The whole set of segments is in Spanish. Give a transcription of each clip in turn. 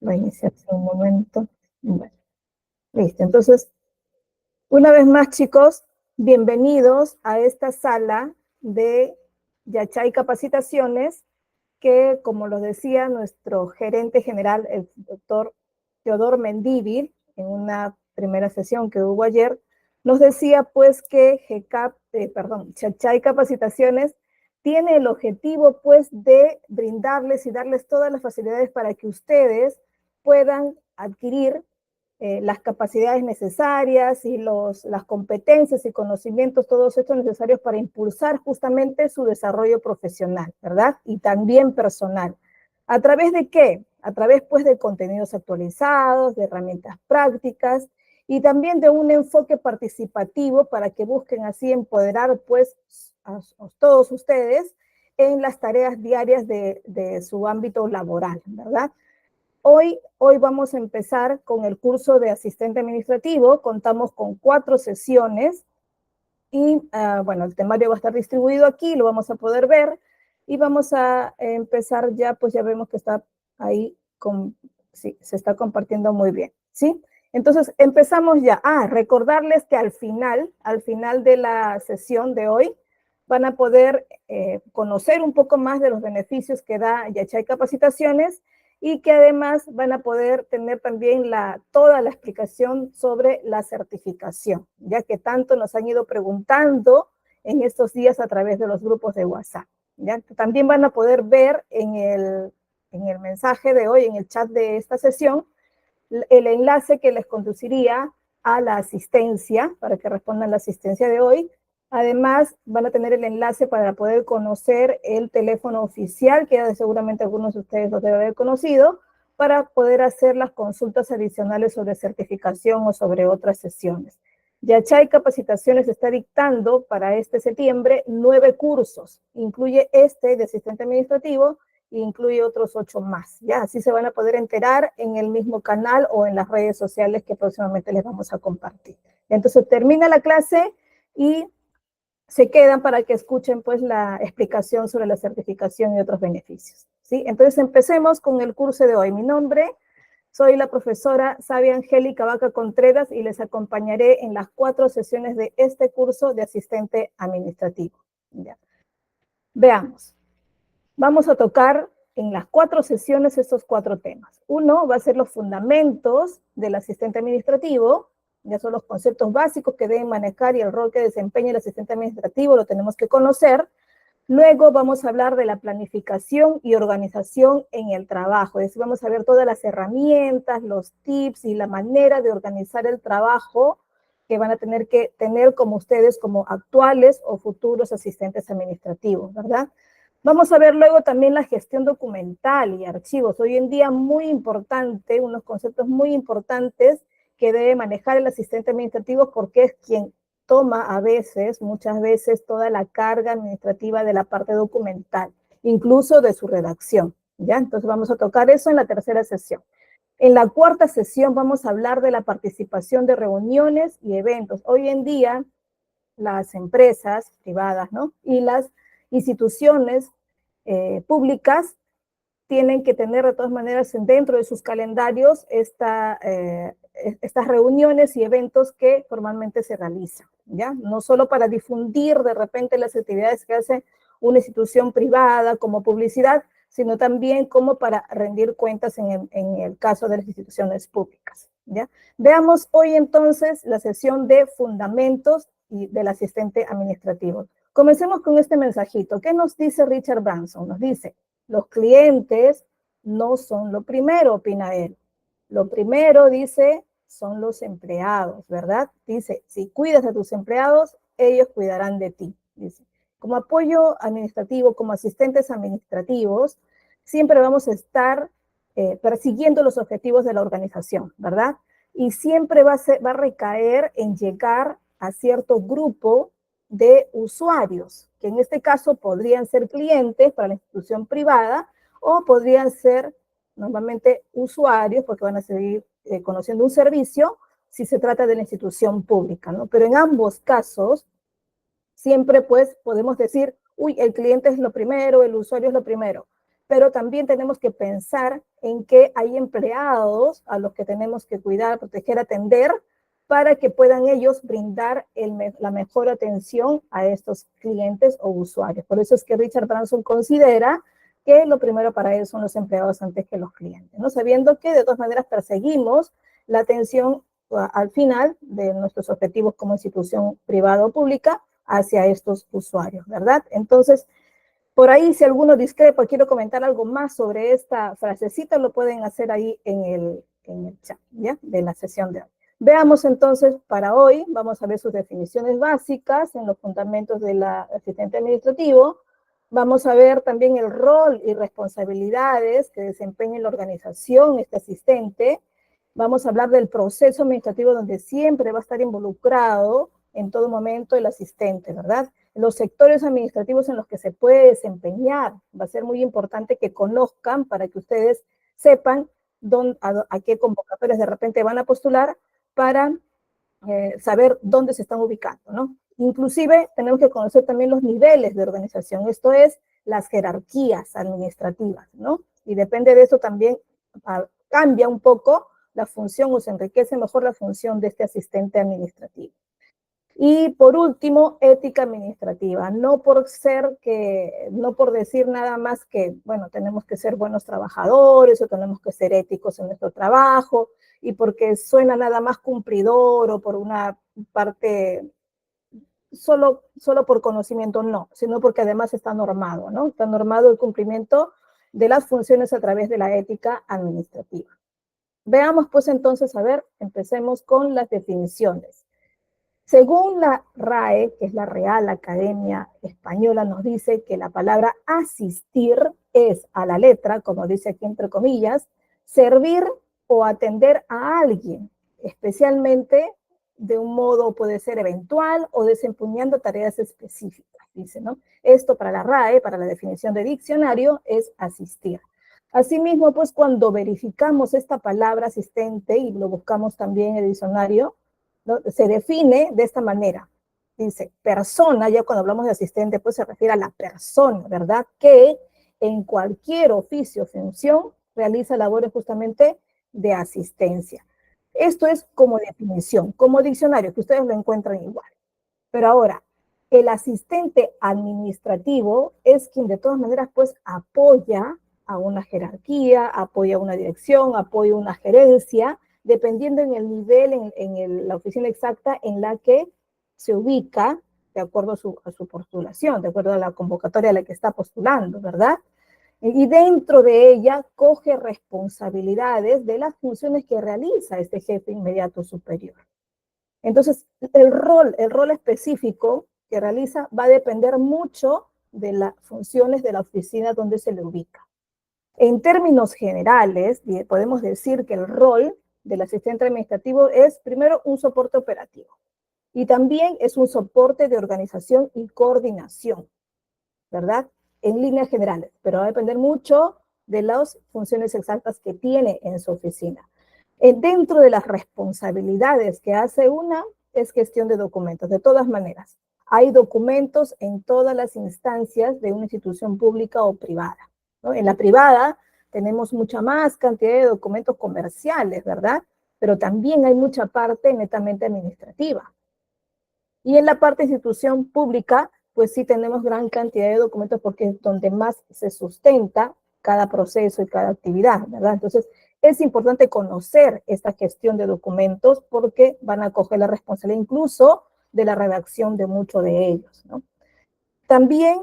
Va a iniciarse un momento. Bueno, listo. Entonces, una vez más, chicos, bienvenidos a esta sala de Yachay Capacitaciones, que, como lo decía nuestro gerente general, el doctor Teodor Mendívil, en una primera sesión que hubo ayer, nos decía pues que Yachay Capacitaciones tiene el objetivo pues de brindarles y darles todas las facilidades para que ustedes puedan adquirir las capacidades necesarias y las competencias y conocimientos, todos estos necesarios para impulsar justamente su desarrollo profesional, ¿verdad? Y también personal. ¿A través de qué? A través, pues, de contenidos actualizados, de herramientas prácticas y también de un enfoque participativo para que busquen así empoderar, pues, a todos ustedes en las tareas diarias de su ámbito laboral, ¿verdad? Hoy vamos a empezar con el curso de asistente administrativo. Contamos con 4 sesiones y, bueno, el temario va a estar distribuido aquí, lo vamos a poder ver y vamos a empezar ya, pues ya vemos que está ahí, sí, se está compartiendo muy bien, ¿sí? Entonces, empezamos ya. Recordarles que al final de la sesión de hoy, van a poder conocer un poco más de los beneficios que da Yachay Capacitaciones y que además van a poder tener también toda la explicación sobre la certificación, ya que tanto nos han ido preguntando en estos días a través de los grupos de WhatsApp. ¿Ya? También van a poder ver en el mensaje de hoy, en el chat de esta sesión, el enlace que les conduciría a la asistencia, para que respondan la asistencia de hoy. Además, van a tener el enlace para poder conocer el teléfono oficial, que ya seguramente algunos de ustedes lo deben haber conocido, para poder hacer las consultas adicionales sobre certificación o sobre otras sesiones. Yachay Capacitaciones está dictando para este septiembre 9 cursos. Incluye este de asistente administrativo e incluye otros 8 más. Ya, así se van a poder enterar en el mismo canal o en las redes sociales que próximamente les vamos a compartir. Entonces, termina la clase y se quedan para que escuchen pues la explicación sobre la certificación y otros beneficios, ¿sí? Entonces empecemos con el curso de hoy. Mi nombre, soy la profesora Sabia Angélica Vaca Contreras y les acompañaré en las 4 sesiones de este curso de asistente administrativo. ¿Ya? Veamos. Vamos a tocar en las 4 sesiones estos 4 temas. Uno va a ser los fundamentos del asistente administrativo. Ya son los conceptos básicos que deben manejar y el rol que desempeña el asistente administrativo lo tenemos que conocer. Luego vamos a hablar de la planificación y organización en el trabajo. Es decir, vamos a ver todas las herramientas, los tips y la manera de organizar el trabajo que van a tener que tener como ustedes, como actuales o futuros asistentes administrativos, ¿verdad? Vamos a ver luego también la gestión documental y archivos. Hoy en día muy importante, unos conceptos muy importantes que debe manejar el asistente administrativo porque es quien toma muchas veces, toda la carga administrativa de la parte documental, incluso de su redacción, ¿ya? Entonces vamos a tocar eso en la tercera sesión. En la cuarta sesión vamos a hablar de la participación de reuniones y eventos. Hoy en día, las empresas privadas, ¿no? Y las instituciones públicas tienen que tener de todas maneras dentro de sus calendarios estas reuniones y eventos que formalmente se realizan, ¿ya? No solo para difundir de repente las actividades que hace una institución privada como publicidad, sino también como para rendir cuentas en el caso de las instituciones públicas, ¿ya? Veamos hoy entonces la sesión de fundamentos y del asistente administrativo. Comencemos con este mensajito. ¿Qué nos dice Richard Branson? Nos dice: los clientes no son lo primero, opina él. Lo primero, dice, son los empleados, ¿verdad? Dice, si cuidas de tus empleados, ellos cuidarán de ti. Dice, como apoyo administrativo, como asistentes administrativos, siempre vamos a estar persiguiendo los objetivos de la organización, ¿verdad? Y siempre va a recaer en llegar a cierto grupo de usuarios, que en este caso podrían ser clientes para la institución privada o podrían ser normalmente usuarios porque van a seguir conociendo un servicio si se trata de la institución pública, ¿no? Pero en ambos casos siempre pues podemos decir, uy, el cliente es lo primero, el usuario es lo primero, pero también tenemos que pensar en que hay empleados a los que tenemos que cuidar, proteger, atender, para que puedan ellos brindar la mejor atención a estos clientes o usuarios. Por eso es que Richard Branson considera que lo primero para ellos son los empleados antes que los clientes, ¿no? Sabiendo que de todas maneras perseguimos la atención al final de nuestros objetivos como institución privada o pública hacia estos usuarios, ¿verdad? Entonces, por ahí, si alguno discrepa, quiero comentar algo más sobre esta frasecita, lo pueden hacer ahí en el chat, ¿ya? De la sesión de hoy. Veamos entonces, para hoy, vamos a ver sus definiciones básicas en los fundamentos del asistente administrativo. Vamos a ver también el rol y responsabilidades que desempeña en la organización este asistente. Vamos a hablar del proceso administrativo donde siempre va a estar involucrado en todo momento el asistente, ¿verdad? Los sectores administrativos en los que se puede desempeñar. Va a ser muy importante que conozcan para que ustedes sepan a qué convocatorias de repente van a postular para saber dónde se están ubicando, ¿no? Inclusive tenemos que conocer también los niveles de organización, esto es, las jerarquías administrativas, ¿no? Y depende de eso también cambia un poco la función o se enriquece mejor la función de este asistente administrativo. Y por último, ética administrativa, no por decir nada más que, bueno, tenemos que ser buenos trabajadores o tenemos que ser éticos en nuestro trabajo, y porque suena nada más cumplidor o por una parte, solo por conocimiento, no, sino porque además está normado, ¿no? Está normado el cumplimiento de las funciones a través de la ética administrativa. Veamos pues entonces, a ver, empecemos con las definiciones. Según la RAE, que es la Real Academia Española, nos dice que la palabra asistir es a la letra, como dice aquí entre comillas, servir o atender a alguien, especialmente de un modo puede ser eventual o desempeñando tareas específicas, dice, ¿no? Esto para la RAE, para la definición de diccionario, es asistir. Asimismo, pues cuando verificamos esta palabra asistente y lo buscamos también en el diccionario, ¿no? Se define de esta manera. Dice, persona, ya cuando hablamos de asistente, pues se refiere a la persona, ¿verdad? Que en cualquier oficio o función realiza labores justamente de asistencia. Esto es como definición, como diccionario, que ustedes lo encuentran igual. Pero ahora, el asistente administrativo es quien de todas maneras pues apoya a una jerarquía, apoya a una dirección, apoya a una gerencia, dependiendo en el nivel, la oficina exacta en la que se ubica, de acuerdo a su postulación, de acuerdo a la convocatoria a la que está postulando, ¿verdad? Y dentro de ella coge responsabilidades de las funciones que realiza este jefe inmediato superior. Entonces, el rol específico que realiza va a depender mucho de las funciones de la oficina donde se le ubica. En términos generales, podemos decir que el rol del asistente administrativo es, primero, un soporte operativo y también es un soporte de organización y coordinación, ¿verdad? En líneas generales, pero va a depender mucho de las funciones exactas que tiene en su oficina. Dentro de las responsabilidades que hace una, es gestión de documentos. De todas maneras, hay documentos en todas las instancias de una institución pública o privada, ¿no? En la privada tenemos mucha más cantidad de documentos comerciales, ¿verdad? Pero también hay mucha parte netamente administrativa. Y en la parte de institución pública, pues sí tenemos gran cantidad de documentos porque es donde más se sustenta cada proceso y cada actividad, ¿verdad? Entonces, es importante conocer esta gestión de documentos porque van a coger la responsabilidad incluso de la redacción de muchos de ellos, ¿no? También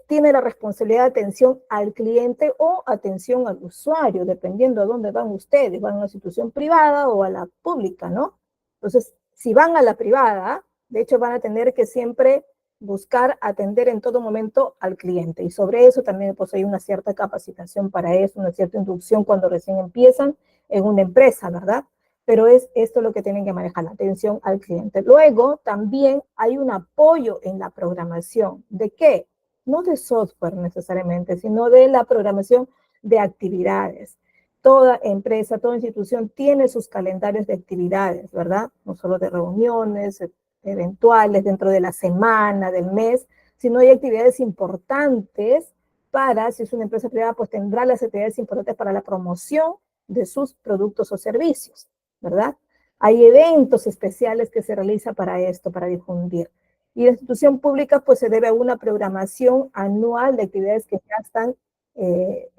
tiene la responsabilidad de atención al cliente o atención al usuario, dependiendo a dónde van ustedes, van a una institución privada o a la pública, ¿no? Entonces, si van a la privada, de hecho van a tener que siempre buscar atender en todo momento al cliente. Y sobre eso también pues hay una cierta capacitación para eso, una cierta inducción cuando recién empiezan en una empresa, ¿verdad? Pero es esto lo que tienen que manejar, la atención al cliente. Luego también hay un apoyo en la programación. ¿De qué? No de software necesariamente, sino de la programación de actividades. Toda empresa, toda institución tiene sus calendarios de actividades, ¿verdad? No solo de reuniones eventuales dentro de la semana, del mes, sino hay actividades importantes para, si es una empresa privada, pues tendrá las actividades importantes para la promoción de sus productos o servicios, ¿verdad? Hay eventos especiales que se realizan para esto, para difundir. Y la institución pública, pues se debe a una programación anual de actividades que ya eh,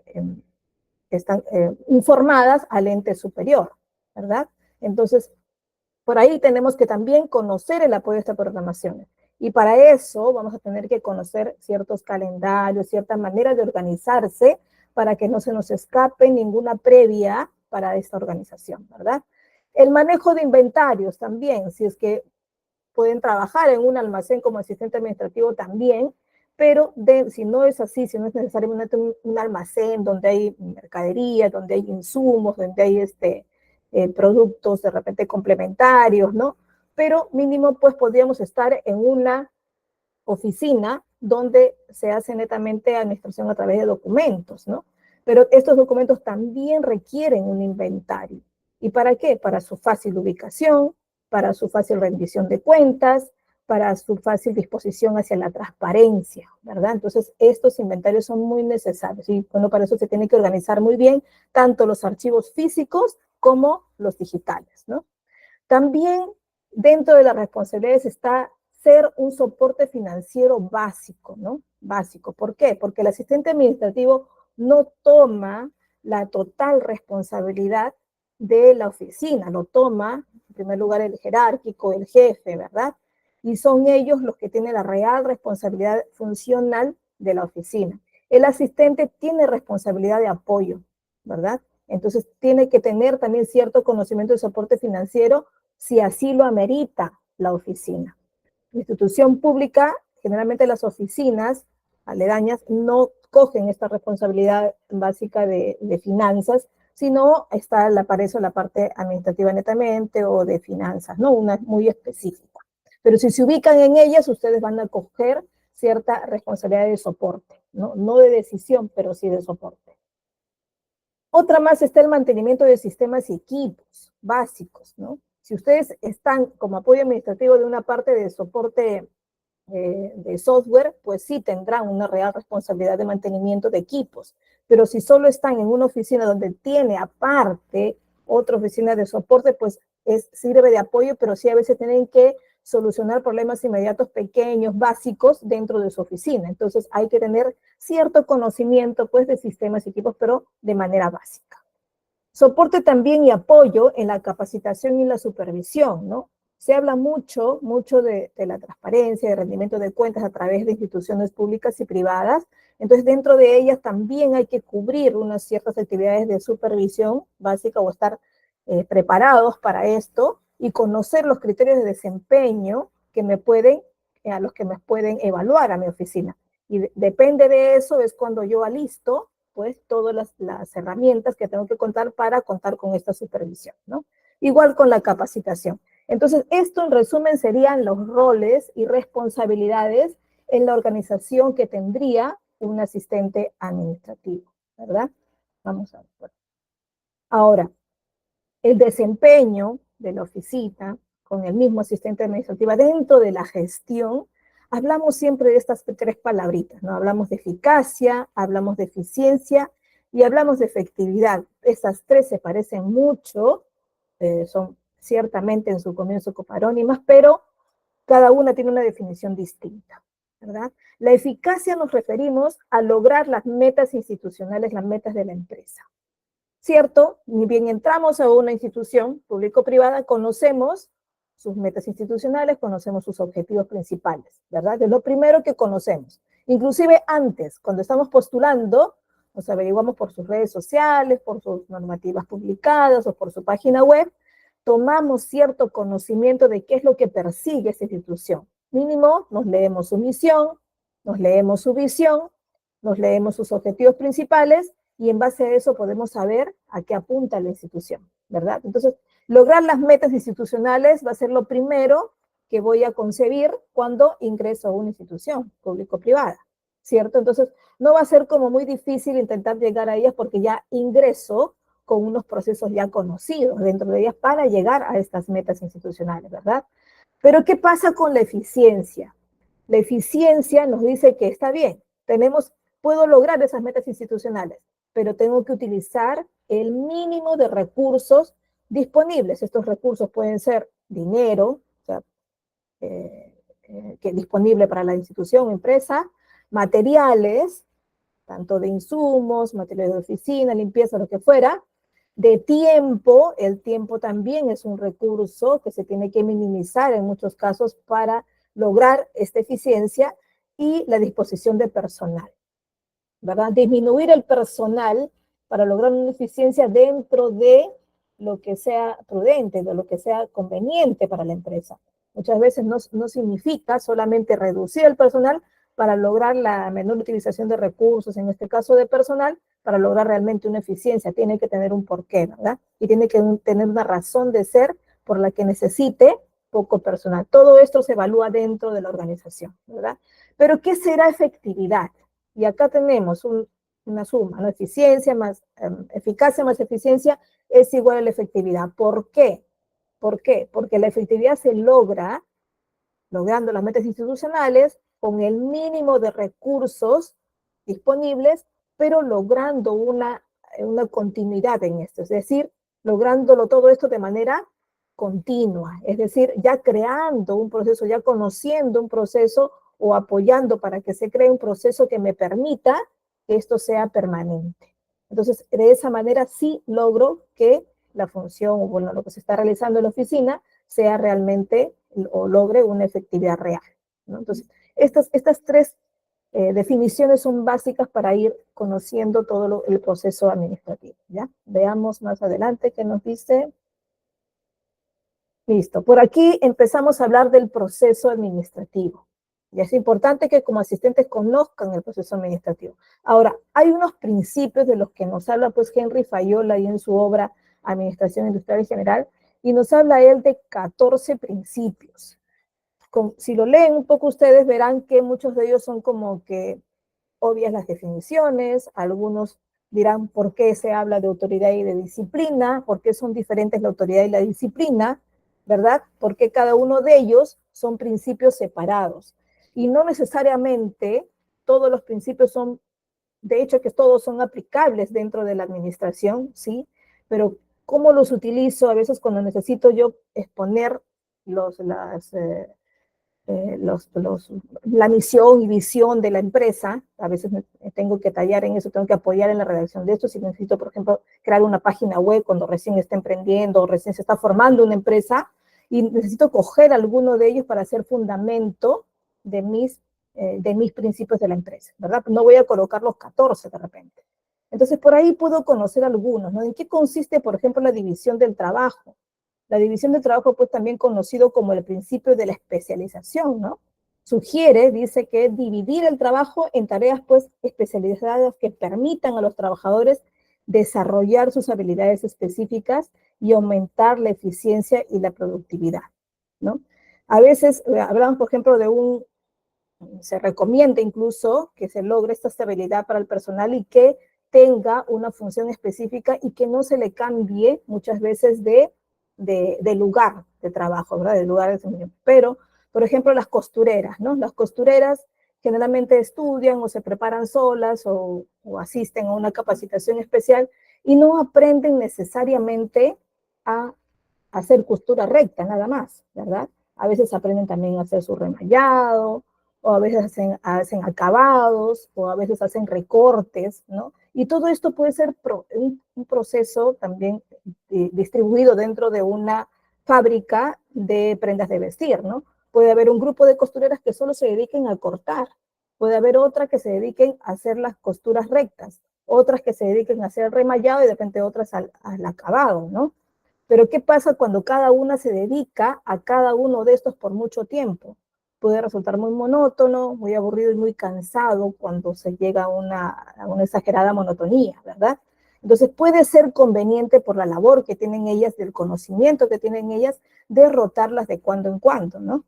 están informadas al ente superior, ¿verdad? Entonces, por ahí tenemos que también conocer el apoyo a esta programación. Y para eso vamos a tener que conocer ciertos calendarios, ciertas maneras de organizarse para que no se nos escape ninguna previa para esta organización, ¿verdad? El manejo de inventarios también, si es que pueden trabajar en un almacén como asistente administrativo también, pero si no es así, si no es necesariamente un almacén donde hay mercadería, donde hay insumos, donde hay productos de repente complementarios, ¿no? Pero mínimo pues podríamos estar en una oficina donde se hace netamente administración a través de documentos, ¿no? Pero estos documentos también requieren un inventario. ¿Y para qué? Para su fácil ubicación, para su fácil rendición de cuentas, para su fácil disposición hacia la transparencia, ¿verdad? Entonces, estos inventarios son muy necesarios y, bueno, para eso se tiene que organizar muy bien tanto los archivos físicos como los digitales, ¿no? También dentro de las responsabilidades está ser un soporte financiero básico, ¿no? Básico. ¿Por qué? Porque el asistente administrativo no toma la total responsabilidad de la oficina, lo toma, en primer lugar, el jerárquico, el jefe, ¿verdad? Y son ellos los que tienen la real responsabilidad funcional de la oficina. El asistente tiene responsabilidad de apoyo, ¿verdad? Entonces tiene que tener también cierto conocimiento de soporte financiero si así lo amerita la oficina. La institución pública, generalmente las oficinas aledañas no cogen esta responsabilidad básica de finanzas, sino para eso la parte administrativa netamente o de finanzas, ¿no? Una muy específica. Pero si se ubican en ellas, ustedes van a coger cierta responsabilidad de soporte, ¿no? No de decisión, pero sí de soporte. Otra más está el mantenimiento de sistemas y equipos básicos, ¿no? Si ustedes están como apoyo administrativo de una parte de soporte de software, pues sí tendrán una real responsabilidad de mantenimiento de equipos. Pero si solo están en una oficina donde tiene aparte otra oficina de soporte, pues sirve de apoyo, pero sí a veces tienen que solucionar problemas inmediatos pequeños, básicos, dentro de su oficina. Entonces hay que tener cierto conocimiento pues de sistemas y equipos, pero de manera básica. Soporte también y apoyo en la capacitación y la supervisión, ¿no? Se habla mucho de la transparencia, de rendimiento de cuentas a través de instituciones públicas y privadas. Entonces, dentro de ellas también hay que cubrir unas ciertas actividades de supervisión básica o estar preparados para esto y conocer los criterios de desempeño a los que me pueden evaluar a mi oficina. Y depende de eso, es cuando yo alisto pues todas las herramientas que tengo que contar para contar con esta supervisión, ¿no? Igual con la capacitación. Entonces, esto en resumen serían los roles y responsabilidades en la organización que tendría un asistente administrativo, ¿verdad? Vamos a ver. Ahora, el desempeño de la oficina con el mismo asistente administrativo dentro de la gestión, hablamos siempre de estas tres palabritas, ¿no? Hablamos de eficacia, hablamos de eficiencia y hablamos de efectividad. Estas tres se parecen mucho, son ciertamente en su comienzo coparónimas, pero cada una tiene una definición distinta, ¿verdad? La eficacia nos referimos a lograr las metas institucionales, las metas de la empresa. ¿Cierto? Ni bien entramos a una institución público-privada, conocemos sus metas institucionales, conocemos sus objetivos principales, ¿verdad? Es lo primero que conocemos. Inclusive antes, cuando estamos postulando, nos averiguamos por sus redes sociales, por sus normativas publicadas o por su página web, tomamos cierto conocimiento de qué es lo que persigue esa institución. Mínimo, nos leemos su misión, nos leemos su visión, nos leemos sus objetivos principales y en base a eso podemos saber a qué apunta la institución, ¿verdad? Entonces, lograr las metas institucionales va a ser lo primero que voy a concebir cuando ingreso a una institución público-privada, ¿cierto? Entonces, no va a ser como muy difícil intentar llegar a ellas porque ya ingreso con unos procesos ya conocidos dentro de ellas para llegar a estas metas institucionales, ¿verdad? Pero ¿qué pasa con la eficiencia? La eficiencia nos dice que está bien, tenemos puedo lograr esas metas institucionales, pero tengo que utilizar el mínimo de recursos disponibles. Estos recursos pueden ser dinero, o sea, que es disponible para la institución o empresa, materiales, tanto de insumos, materiales de oficina, limpieza, lo que fuera, de tiempo. El tiempo también es un recurso que se tiene que minimizar en muchos casos para lograr esta eficiencia, y la disposición de personal, ¿verdad? Disminuir el personal para lograr una eficiencia dentro de lo que sea prudente, de lo que sea conveniente para la empresa. Muchas veces no significa solamente reducir el personal para lograr la menor utilización de recursos, en este caso de personal, para lograr realmente una eficiencia. Tiene que tener un porqué, ¿verdad? Y tiene que tener una razón de ser por la que necesite poco personal. Todo esto se evalúa dentro de la organización, ¿verdad? Pero ¿qué será efectividad? Y acá tenemos una suma, ¿no? Eficiencia más eficacia más eficiencia es igual a la efectividad. ¿Por qué? ¿Por qué? Porque la efectividad se logra logrando las metas institucionales con el mínimo de recursos disponibles, pero logrando una continuidad en esto, es decir, lográndolo todo esto de manera continua, es decir, ya creando un proceso, ya conociendo un proceso o apoyando para que se cree un proceso que me permita que esto sea permanente. Entonces, de esa manera sí logro que la función o bueno, lo que se está realizando en la oficina sea realmente o logre una efectividad real, ¿no? Entonces, estas tres definiciones son básicas para ir conociendo todo el proceso administrativo, ¿ya? Veamos más adelante qué nos dice. Listo, por aquí empezamos a hablar del proceso administrativo. Y es importante que como asistentes conozcan el proceso administrativo. Ahora, hay unos principios de los que nos habla pues Henry Fayola y en su obra Administración Industrial en General, y nos habla él de 14 principios. Si lo leen un poco ustedes verán que muchos de ellos son como que obvias las definiciones, algunos dirán por qué se habla de autoridad y de disciplina, por qué son diferentes la autoridad y la disciplina, ¿verdad? Porque cada uno de ellos son principios separados. Y no necesariamente todos los principios son, de hecho que todos son aplicables dentro de la administración, ¿sí? Pero cómo los utilizo a veces cuando necesito yo exponer la misión y visión de la empresa, a veces me tengo que tallar en eso, tengo que apoyar en la redacción de esto, si necesito, por ejemplo, crear una página web cuando recién está emprendiendo o recién se está formando una empresa, y necesito coger alguno de ellos para hacer fundamento de mis principios de la empresa, ¿verdad? No voy a colocar los 14 de repente. Entonces, por ahí puedo conocer algunos, ¿no? ¿En qué consiste, por ejemplo, la división del trabajo? La división de trabajo, pues también conocido como el principio de la especialización, ¿no? Sugiere, dice que dividir el trabajo en tareas, pues, especializadas que permitan a los trabajadores desarrollar sus habilidades específicas y aumentar la eficiencia y la productividad, ¿no? A veces hablamos, por ejemplo, se recomienda incluso que se logre esta estabilidad para el personal y que tenga una función específica y que no se le cambie muchas veces de lugar de trabajo, ¿verdad? De lugar de trabajo. Pero, por ejemplo, las costureras, ¿no? Las costureras generalmente estudian o se preparan solas o asisten a una capacitación especial y no aprenden necesariamente a hacer costura recta, nada más, ¿verdad? A veces aprenden también a hacer su remallado, o a veces hacen acabados, o a veces hacen recortes, ¿no? Y todo esto puede ser un proceso también distribuido dentro de una fábrica de prendas de vestir, ¿no? Puede haber un grupo de costureras que solo se dediquen a cortar, puede haber otra que se dediquen a hacer las costuras rectas, otras que se dediquen a hacer el remallado y de repente otras al acabado, ¿no? Pero ¿qué pasa cuando cada una se dedica a cada uno de estos por mucho tiempo? Puede resultar muy monótono, muy aburrido y muy cansado cuando se llega a una exagerada monotonía, ¿verdad? Entonces puede ser conveniente por la labor que tienen ellas, del conocimiento que tienen ellas, de rotarlas de cuando en cuando, ¿no?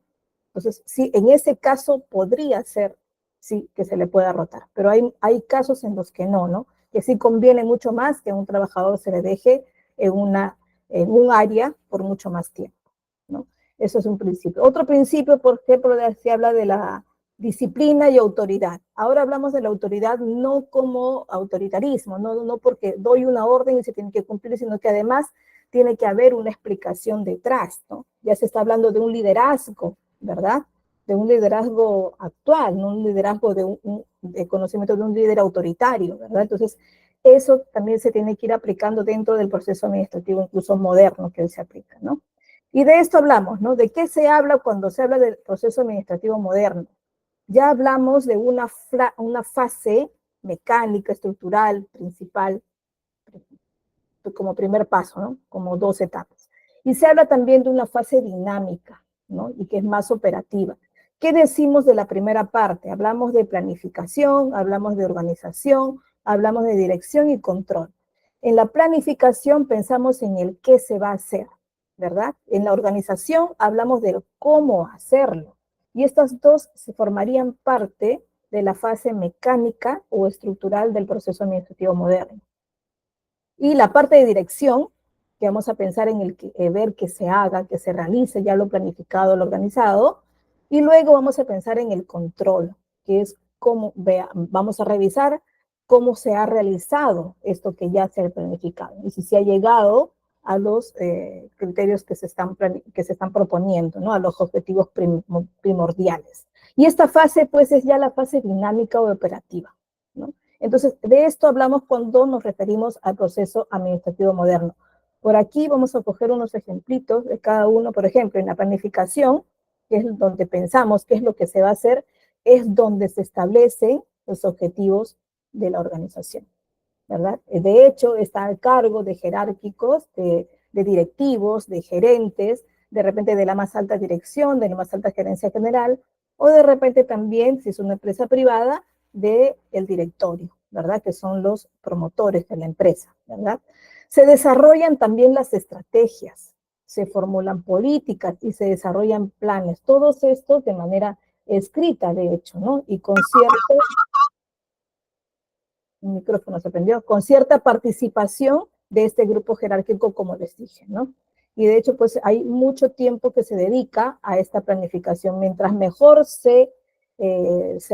Entonces, sí, en ese caso podría ser, sí, que se le pueda rotar, pero hay casos en los que no, ¿no? Que sí conviene mucho más que a un trabajador se le deje en un área por mucho más tiempo, ¿no? Eso es un principio. Otro principio, por ejemplo, se habla disciplina y autoridad. Ahora hablamos de la autoridad no como autoritarismo, no porque doy una orden y se tiene que cumplir, sino que además tiene que haber una explicación detrás, ¿no? Ya se está hablando de un liderazgo, ¿verdad? De un liderazgo actual, no un liderazgo de conocimiento de un líder autoritario, ¿verdad? Entonces, eso también se tiene que ir aplicando dentro del proceso administrativo, incluso moderno, que hoy se aplica, ¿no? Y de esto hablamos, ¿no? ¿De qué se habla cuando se habla del proceso administrativo moderno? Ya hablamos de una fase mecánica, estructural, principal, como primer paso, ¿no? Como dos etapas. Y se habla también de una fase dinámica, ¿no? Y que es más operativa. ¿Qué decimos de la primera parte? Hablamos de planificación, hablamos de organización, hablamos de dirección y control. En la planificación pensamos en el qué se va a hacer, ¿verdad? En la organización hablamos del cómo hacerlo. Y estas dos se formarían parte de la fase mecánica o estructural del proceso administrativo moderno. Y la parte de dirección, que vamos a pensar en el ver que se haga, que se realice ya lo planificado, lo organizado. Y luego vamos a pensar en el control, que es cómo vamos a revisar cómo se ha realizado esto que ya se ha planificado y si se ha llegado a los criterios que se están proponiendo, ¿no? A los objetivos primordiales. Y esta fase, pues, es ya la fase dinámica o operativa, ¿no? Entonces, de esto hablamos cuando nos referimos al proceso administrativo moderno. Por aquí vamos a coger unos ejemplitos de cada uno. Por ejemplo, en la planificación, que es donde pensamos qué es lo que se va a hacer, es donde se establecen los objetivos de la organización, ¿verdad? De hecho, está a cargo de jerárquicos, de directivos, de gerentes, de repente de la más alta dirección, de la más alta gerencia general, o de repente también, si es una empresa privada, del directorio, ¿verdad? Que son los promotores de la empresa, ¿verdad? Se desarrollan también las estrategias, se formulan políticas y se desarrollan planes, todos estos de manera escrita, de hecho, ¿no? Y con cierto, un micrófono se prendió, con cierta participación de este grupo jerárquico, como les dije, ¿no? Y de hecho, pues hay mucho tiempo que se dedica a esta planificación. Mientras mejor se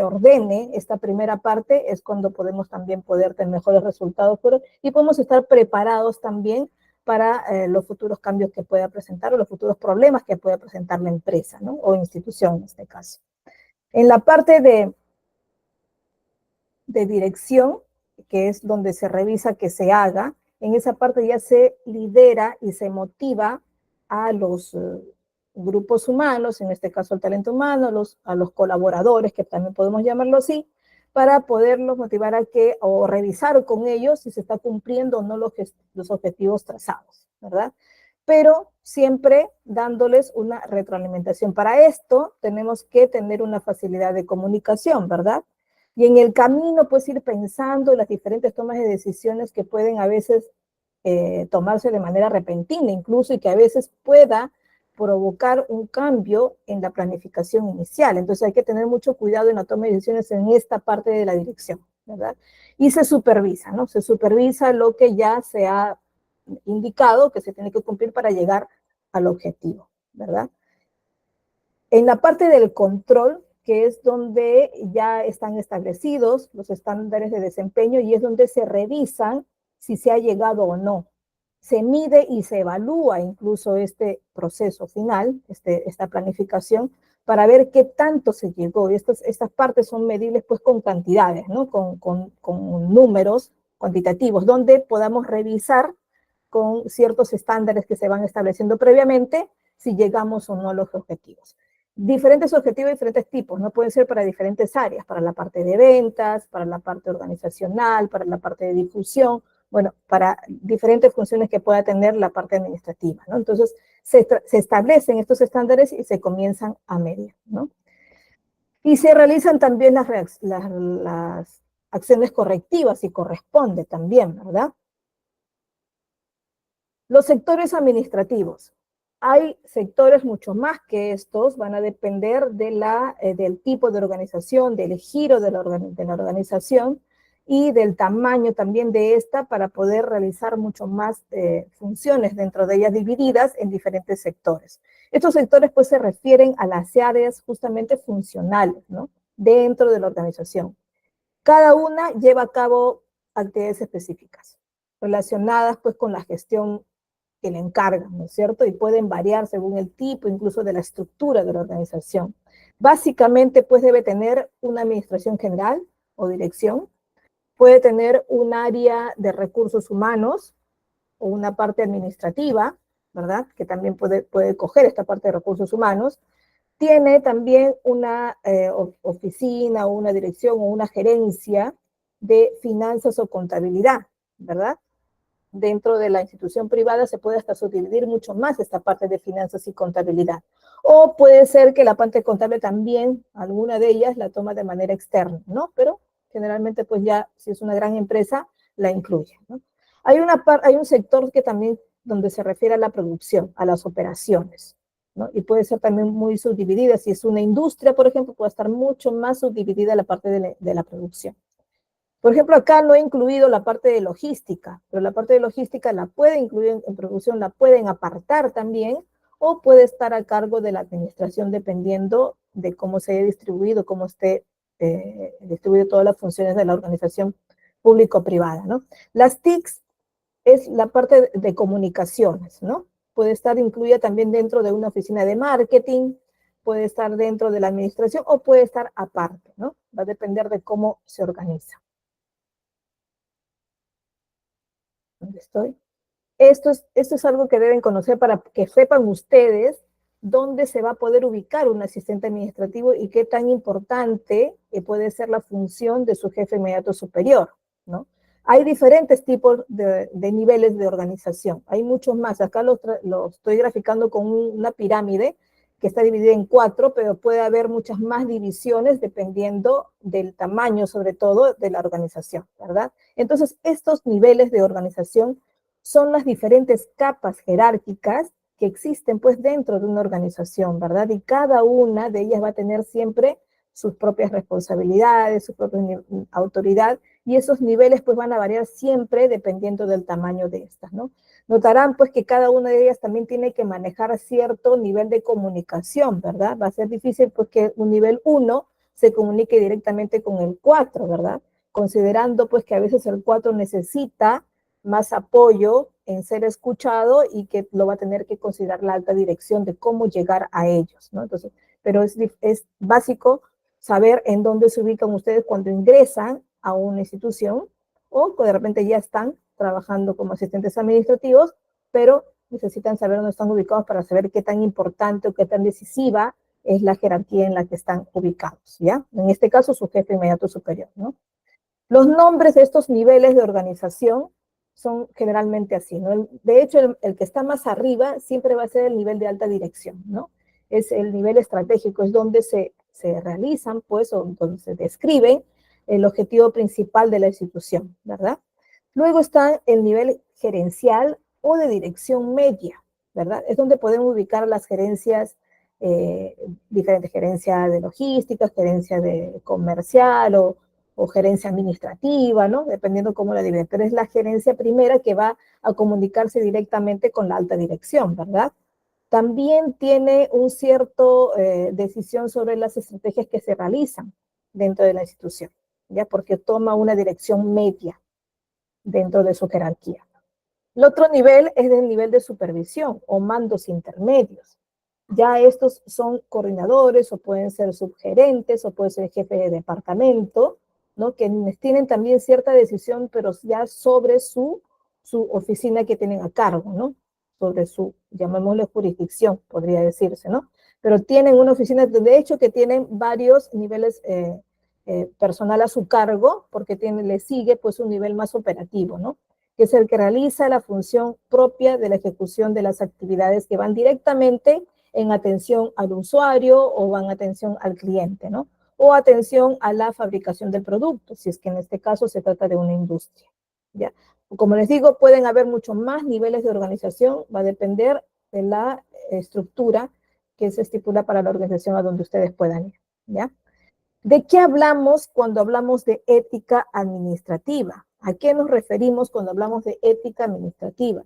ordene esta primera parte, es cuando podemos también poder tener mejores resultados y podemos estar preparados también para los futuros cambios que pueda presentar o los futuros problemas que pueda presentar la empresa, ¿no? O institución en este caso. En la parte de dirección, que es donde se revisa que se haga, en esa parte ya se lidera y se motiva a los grupos humanos, en este caso el talento humano, a los colaboradores, que también podemos llamarlo así, para poderlos motivar a que, o revisar con ellos si se está cumpliendo o no los objetivos trazados, ¿verdad? Pero siempre dándoles una retroalimentación. Para esto tenemos que tener una facilidad de comunicación, ¿verdad? Y en el camino puedes ir pensando en las diferentes tomas de decisiones que pueden a veces tomarse de manera repentina incluso, y que a veces pueda provocar un cambio en la planificación inicial. Entonces hay que tener mucho cuidado en la toma de decisiones en esta parte de la dirección, ¿verdad? Y se supervisa, ¿no? Se supervisa lo que ya se ha indicado que se tiene que cumplir para llegar al objetivo, ¿verdad? En la parte del control, que es donde ya están establecidos los estándares de desempeño y es donde se revisan si se ha llegado o no. Se mide y se evalúa incluso este proceso final, esta planificación, para ver qué tanto se llegó. Y estas partes son medibles pues con cantidades, ¿no? Con números cuantitativos, donde podamos revisar con ciertos estándares que se van estableciendo previamente si llegamos o no a los objetivos. Diferentes objetivos, diferentes tipos, no pueden ser para diferentes áreas, para la parte de ventas, para la parte organizacional, para la parte de difusión, bueno, para diferentes funciones que pueda tener la parte administrativa, ¿no? Entonces, se establecen estos estándares y se comienzan a medir, ¿no? Y se realizan también las acciones correctivas si corresponde también, ¿verdad? Los sectores administrativos. Hay sectores mucho más que estos, van a depender del tipo de organización, del giro de la organización y del tamaño también de esta para poder realizar mucho más funciones dentro de ellas divididas en diferentes sectores. Estos sectores pues se refieren a las áreas justamente funcionales, ¿no? dentro de la organización. Cada una lleva a cabo actividades específicas relacionadas pues con la gestión que le encargan, ¿no es cierto? Y pueden variar según el tipo, incluso de la estructura de la organización. Básicamente, pues debe tener una administración general o dirección, puede tener un área de recursos humanos o una parte administrativa, ¿verdad? Que también puede coger esta parte de recursos humanos. Tiene también una oficina o una dirección o una gerencia de finanzas o contabilidad, ¿verdad? Dentro de la institución privada se puede hasta subdividir mucho más esta parte de finanzas y contabilidad. O puede ser que la parte contable también, alguna de ellas la toma de manera externa, ¿no? Pero generalmente pues ya si es una gran empresa, la incluye, ¿no? Hay un sector que también donde se refiere a la producción, a las operaciones, ¿no? Y puede ser también muy subdividida. Si es una industria, por ejemplo, puede estar mucho más subdividida la parte de la producción. Por ejemplo, acá no he incluido la parte de logística, pero la parte de logística la pueden incluir en producción, la pueden apartar también, o puede estar a cargo de la administración dependiendo de cómo se haya distribuido, cómo esté distribuido todas las funciones de la organización público-privada, ¿no? Las TICs es la parte de comunicaciones, ¿no? Puede estar incluida también dentro de una oficina de marketing, puede estar dentro de la administración o puede estar aparte, ¿no? Va a depender de cómo se organiza. ¿Dónde estoy? Esto es algo que deben conocer para que sepan ustedes dónde se va a poder ubicar un asistente administrativo y qué tan importante puede ser la función de su jefe inmediato superior, ¿no? Hay diferentes tipos de niveles de organización, hay muchos más. Acá lo estoy graficando con una pirámide que está dividida en 4, pero puede haber muchas más divisiones dependiendo del tamaño, sobre todo, de la organización, ¿verdad? Entonces, estos niveles de organización son las diferentes capas jerárquicas que existen pues dentro de una organización, ¿verdad? Y cada una de ellas va a tener siempre sus propias responsabilidades, su propia autoridad, y esos niveles pues van a variar siempre dependiendo del tamaño de estas, ¿no? Notarán pues que cada una de ellas también tiene que manejar cierto nivel de comunicación, ¿verdad? Va a ser difícil pues que un nivel 1 se comunique directamente con el 4, ¿verdad? Considerando pues que a veces el 4 necesita más apoyo en ser escuchado y que lo va a tener que considerar la alta dirección de cómo llegar a ellos, ¿no? Entonces, pero es básico saber en dónde se ubican ustedes cuando ingresan a una institución o de repente ya están trabajando como asistentes administrativos, pero necesitan saber dónde están ubicados para saber qué tan importante o qué tan decisiva es la jerarquía en la que están ubicados, ¿ya? En este caso, su jefe inmediato superior, ¿no? Los nombres de estos niveles de organización son generalmente así, ¿no? De hecho, el que está más arriba siempre va a ser el nivel de alta dirección, ¿no? Es el nivel estratégico, es donde se realizan, pues, o donde se describen el objetivo principal de la institución, ¿verdad? Luego está el nivel gerencial o de dirección media, ¿verdad? Es donde podemos ubicar las gerencias, diferentes gerencias de logística, gerencia de comercial o gerencia administrativa, ¿no? Dependiendo cómo la dividen. Pero es la gerencia primera que va a comunicarse directamente con la alta dirección, ¿verdad? También tiene un cierto decisión sobre las estrategias que se realizan dentro de la institución, ¿ya? Porque toma una dirección media dentro de su jerarquía. El otro nivel es el nivel de supervisión o mandos intermedios. Ya estos son coordinadores o pueden ser subgerentes o puede ser jefe de departamento, ¿no? Que tienen también cierta decisión, pero ya sobre su oficina que tienen a cargo, ¿no? Sobre su, llamémosle jurisdicción, podría decirse, ¿no? Pero tienen una oficina, de hecho, que tienen varios niveles personal a su cargo, porque le sigue pues un nivel más operativo, ¿no? Que es el que realiza la función propia de la ejecución de las actividades que van directamente en atención al usuario o van atención al cliente, ¿no? O atención a la fabricación del producto, si es que en este caso se trata de una industria, ¿ya? Como les digo, pueden haber mucho más niveles de organización, va a depender de la estructura que se estipula para la organización a donde ustedes puedan ir, ¿ya? ¿De qué hablamos cuando hablamos de ética administrativa? ¿A qué nos referimos cuando hablamos de ética administrativa?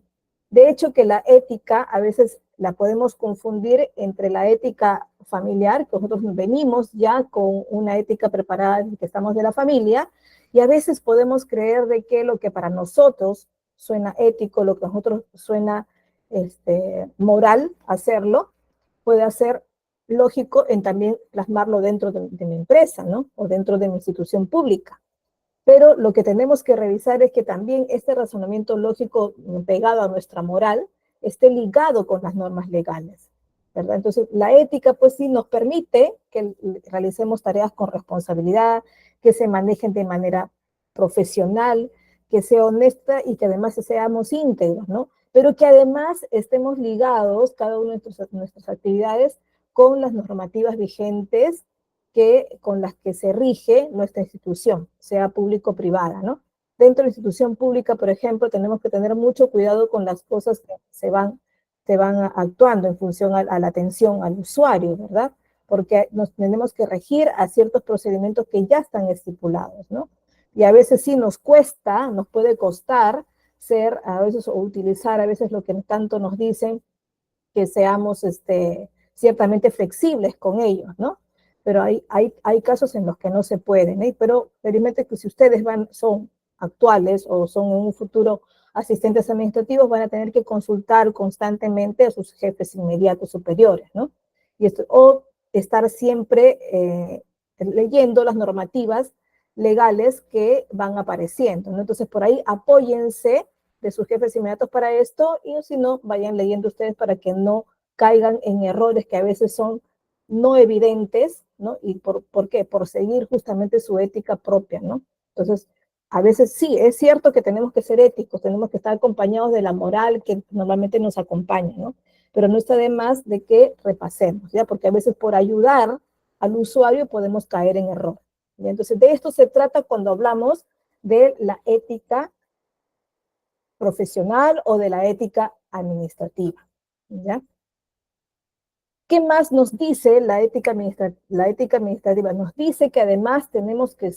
De hecho, que la ética a veces la podemos confundir entre la ética familiar, que nosotros venimos ya con una ética preparada, que estamos de la familia, y a veces podemos creer de que lo que para nosotros suena ético, lo que a nosotros suena moral hacerlo, puede ser lógico en también plasmarlo dentro de mi empresa, ¿no? O dentro de mi institución pública. Pero lo que tenemos que revisar es que también este razonamiento lógico pegado a nuestra moral esté ligado con las normas legales, ¿verdad? Entonces, la ética, pues sí, nos permite que realicemos tareas con responsabilidad, que se manejen de manera profesional, que sea honesta y que además seamos íntegros, ¿no? Pero que además estemos ligados, cada uno de nuestras actividades, con las normativas vigentes con las que se rige nuestra institución, sea público o privada, ¿no? Dentro de la institución pública, por ejemplo, tenemos que tener mucho cuidado con las cosas que se van actuando en función a la atención al usuario, ¿verdad? Porque nos tenemos que regir a ciertos procedimientos que ya están estipulados, ¿no? Y a veces sí nos cuesta, nos puede costar ser, a veces, o utilizar a veces lo que tanto nos dicen, que seamos ciertamente flexibles con ellos, ¿no? Pero hay casos en los que no se pueden, ¿eh? Pero felizmente que si ustedes son actuales o son en un futuro asistentes administrativos, van a tener que consultar constantemente a sus jefes inmediatos superiores, ¿no? O estar siempre leyendo las normativas legales que van apareciendo, ¿no? Entonces, por ahí apóyense de sus jefes inmediatos para esto, y si no, vayan leyendo ustedes para que no caigan en errores que a veces son no evidentes, ¿no? ¿Y por qué? Por seguir justamente su ética propia, ¿no? Entonces, a veces sí, es cierto que tenemos que ser éticos, tenemos que estar acompañados de la moral que normalmente nos acompaña, ¿no? Pero no está de más de que repasemos, ¿ya? Porque a veces por ayudar al usuario podemos caer en error. ¿Ya? Entonces, de esto se trata cuando hablamos de la ética profesional o de la ética administrativa, ¿ya? ¿Qué más nos dice la ética administrativa? Nos dice que además tenemos que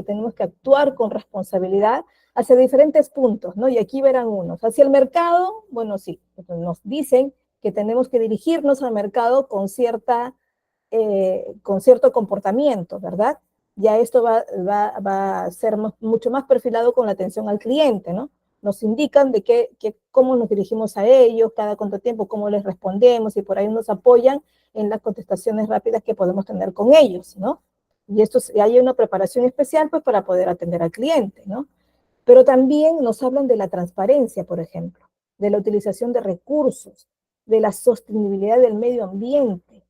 tenemos que actuar con responsabilidad hacia diferentes puntos, ¿no? Y aquí verán unos. Hacia el mercado, bueno, sí, nos dicen que tenemos que dirigirnos al mercado con cierto comportamiento, ¿verdad? Ya esto va a ser mucho más perfilado con la atención al cliente, ¿no? Nos indican de cómo nos dirigimos a ellos, cada cuánto tiempo, cómo les respondemos, y por ahí nos apoyan en las contestaciones rápidas que podemos tener con ellos, ¿no? Y hay una preparación especial pues para poder atender al cliente, ¿no? Pero también nos hablan de la transparencia, por ejemplo, de la utilización de recursos, de la sostenibilidad del medio ambiente.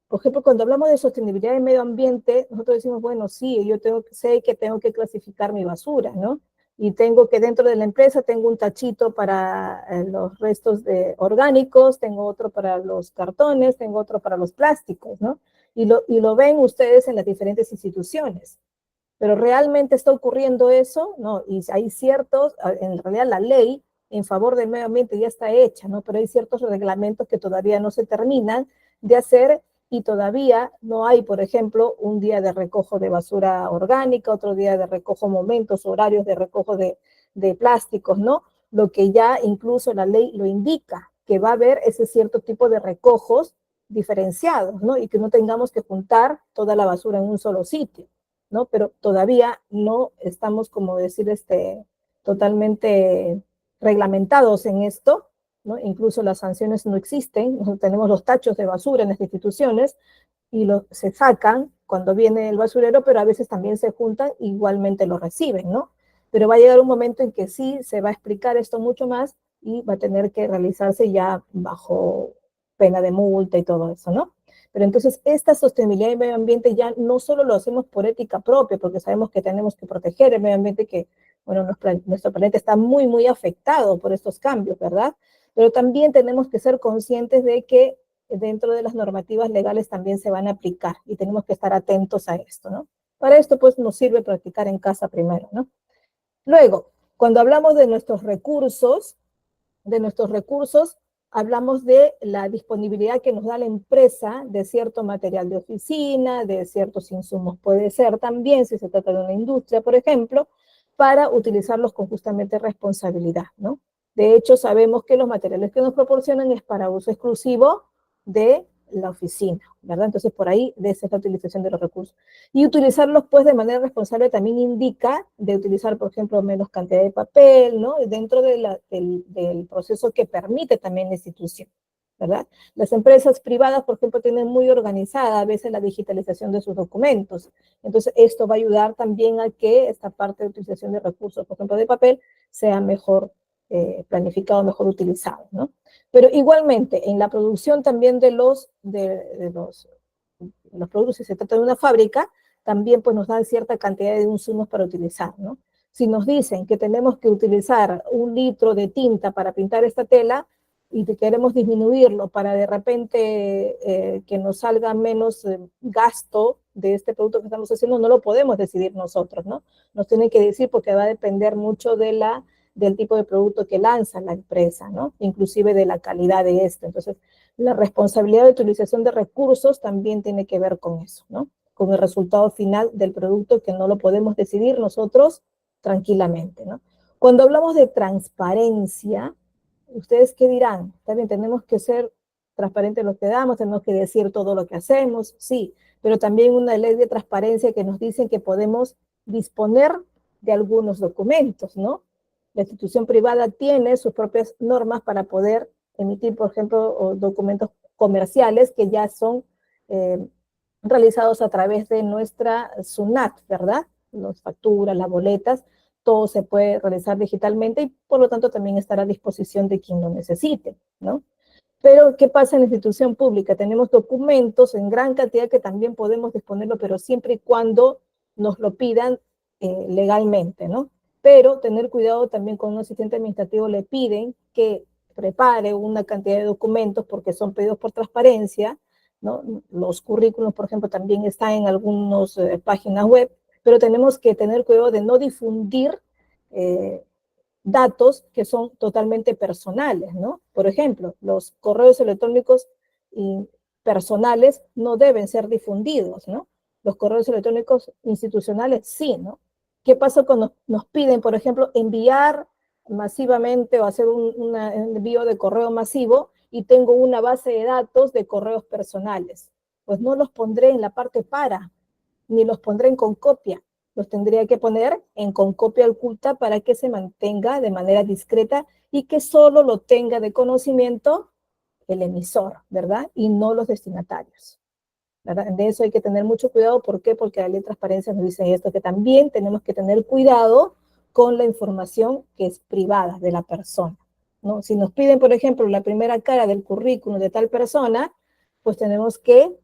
Por ejemplo, cuando hablamos de sostenibilidad del medio ambiente, nosotros decimos, bueno, sí, sé que tengo que clasificar mi basura, ¿no? Y tengo que dentro de la empresa tengo un tachito para los restos orgánicos, tengo otro para los cartones, tengo otro para los plásticos, ¿no? Y lo ven ustedes en las diferentes instituciones. Pero ¿realmente está ocurriendo eso? No, y hay en realidad la ley en favor del medio ambiente ya está hecha, ¿no? Pero hay ciertos reglamentos que todavía no se terminan de hacer, y todavía no hay, por ejemplo, un día de recojo de basura orgánica, otro día de recojo, momentos, horarios de recojo de plásticos, ¿no? Lo que ya incluso la ley lo indica, que va a haber ese cierto tipo de recojos diferenciados, ¿no? Y que no tengamos que juntar toda la basura en un solo sitio, ¿no? Pero todavía no estamos, como decir, totalmente reglamentados en esto, ¿no? Incluso las sanciones no existen, nosotros tenemos los tachos de basura en las instituciones y se sacan cuando viene el basurero, pero a veces también se juntan, igualmente lo reciben, ¿no? Pero va a llegar un momento en que sí se va a explicar esto mucho más y va a tener que realizarse ya bajo pena de multa y todo eso, ¿no? Pero entonces esta sostenibilidad del medio ambiente ya no solo lo hacemos por ética propia, porque sabemos que tenemos que proteger el medio ambiente, que, bueno, nuestro planeta está muy, muy afectado por estos cambios, ¿verdad? Pero también tenemos que ser conscientes de que dentro de las normativas legales también se van a aplicar y tenemos que estar atentos a esto, ¿no? Para esto, pues, nos sirve practicar en casa primero, ¿no? Luego, cuando hablamos de nuestros recursos, hablamos de la disponibilidad que nos da la empresa de cierto material de oficina, de ciertos insumos, puede ser también, si se trata de una industria, por ejemplo, para utilizarlos con justamente responsabilidad, ¿no? De hecho, sabemos que los materiales que nos proporcionan es para uso exclusivo de la oficina, ¿verdad? Entonces, por ahí, de esa es la utilización de los recursos. Y utilizarlos, pues, de manera responsable también indica de utilizar, por ejemplo, menos cantidad de papel, ¿no? Dentro del proceso que permite también la institución, ¿verdad? Las empresas privadas, por ejemplo, tienen muy organizada a veces la digitalización de sus documentos. Entonces, esto va a ayudar también a que esta parte de utilización de recursos, por ejemplo, de papel, sea mejor planificado, mejor utilizado, ¿no? Pero igualmente, en la producción también de los productos, si se trata de una fábrica, también pues nos dan cierta cantidad de insumos para utilizar, ¿no? Si nos dicen que tenemos que utilizar 1 litro de tinta para pintar esta tela y que queremos disminuirlo para de repente que nos salga menos gasto de este producto que estamos haciendo, no lo podemos decidir nosotros, ¿no? Nos tienen que decir porque va a depender mucho del tipo de producto que lanza la empresa, ¿no? Inclusive de la calidad de este. Entonces, la responsabilidad de utilización de recursos también tiene que ver con eso, ¿no? Con el resultado final del producto que no lo podemos decidir nosotros tranquilamente, ¿no? Cuando hablamos de transparencia, ¿ustedes qué dirán? También tenemos que ser transparentes en lo que damos, tenemos que decir todo lo que hacemos, sí, pero también una ley de transparencia que nos dicen que podemos disponer de algunos documentos, ¿no? La institución privada tiene sus propias normas para poder emitir, por ejemplo, documentos comerciales que ya son eh, realizados a través de nuestra SUNAT, ¿verdad? Las facturas, las boletas, todo se puede realizar digitalmente y por lo tanto también estará a disposición de quien lo necesite, ¿no? Pero, ¿qué pasa en la institución pública? Tenemos documentos en gran cantidad que también podemos disponerlo, pero siempre y cuando nos lo pidan legalmente, ¿no? Pero tener cuidado también con un asistente administrativo le piden que prepare una cantidad de documentos porque son pedidos por transparencia, ¿no? Los currículos, por ejemplo, también están en algunas páginas web, pero tenemos que tener cuidado de no difundir eh, datos que son totalmente personales, ¿no? Por ejemplo, los correos electrónicos personales no deben ser difundidos, ¿no? Los correos electrónicos institucionales sí, ¿no? ¿Qué pasa cuando nos piden, por ejemplo, enviar masivamente o hacer un envío de correo masivo y tengo una base de datos de correos personales? Pues no los pondré en la parte para, ni los pondré en con copia, los tendría que poner en con copia oculta para que se mantenga de manera discreta y que solo lo tenga de conocimiento el emisor, ¿verdad? Y no los destinatarios, ¿verdad? De eso hay que tener mucho cuidado. ¿Por qué? Porque la ley de transparencia nos dice esto, que también tenemos que tener cuidado con la información que es privada de la persona, ¿no? Si nos piden, por ejemplo, la primera cara del currículum de tal persona, pues tenemos que